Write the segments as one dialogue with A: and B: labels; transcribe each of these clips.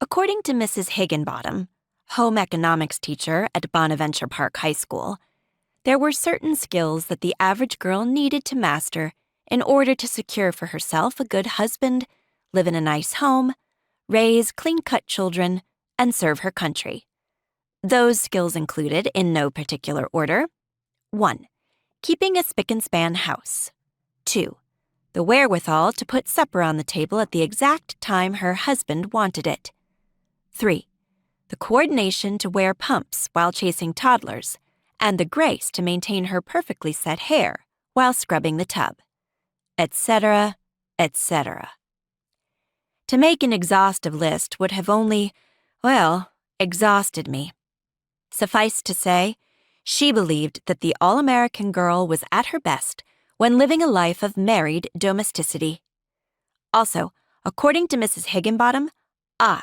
A: According to Mrs. Higginbottom, home economics teacher at Bonaventure Park High School, there were certain skills that the average girl needed to master in order to secure for herself a good husband, live in a nice home, raise clean-cut children, and serve her country. Those skills included, in no particular order: 1. Keeping a spick-and-span house. 2. The wherewithal to put supper on the table at the exact time her husband wanted it. 3. The coordination to wear pumps while chasing toddlers, and the grace to maintain her perfectly set hair while scrubbing the tub, etc., etc. To make an exhaustive list would have only, exhausted me. Suffice to say, she believed that the All-American girl was at her best when living a life of married domesticity. Also, according to Mrs. Higginbottom, I,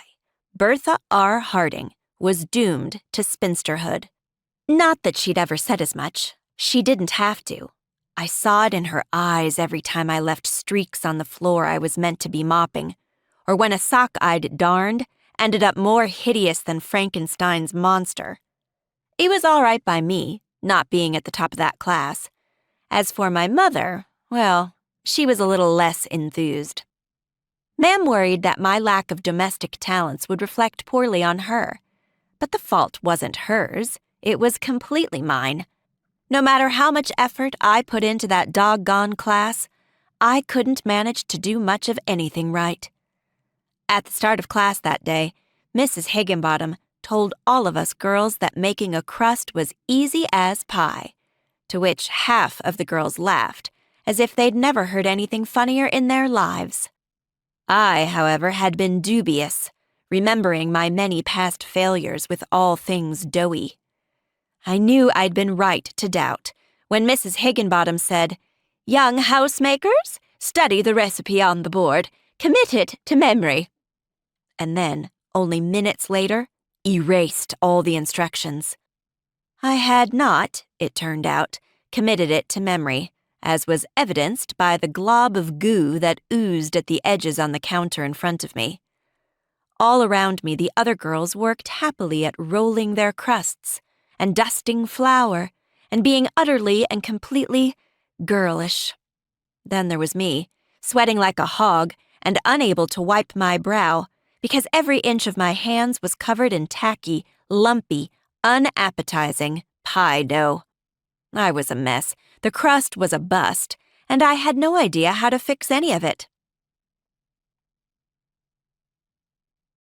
A: Bertha R. Harding, was doomed to spinsterhood. Not that she'd ever said as much. She didn't have to. I saw it in her eyes every time I left streaks on the floor I was meant to be mopping, or when a sock I'd darned ended up more hideous than Frankenstein's monster. It was all right by me, not being at the top of that class. As for my mother, she was a little less enthused. Ma'am worried that my lack of domestic talents would reflect poorly on her, but the fault wasn't hers. It was completely mine. No matter how much effort I put into that doggone class, I couldn't manage to do much of anything right. At the start of class that day, Mrs. Higginbottom told all of us girls that making a crust was easy as pie, to which half of the girls laughed, as if they'd never heard anything funnier in their lives. I, however, had been dubious, remembering my many past failures with all things doughy. I knew I'd been right to doubt when Mrs. Higginbottom said, "Young housemakers, study the recipe on the board, commit it to memory," and then, only minutes later, erased all the instructions. I had not, it turned out, committed it to memory, as was evidenced by the glob of goo that oozed at the edges on the counter in front of me. All around me, the other girls worked happily at rolling their crusts and dusting flour and being utterly and completely girlish. Then there was me, sweating like a hog and unable to wipe my brow because every inch of my hands was covered in tacky, lumpy, unappetizing pie dough. I was a mess, the crust was a bust, and I had no idea how to fix any of it.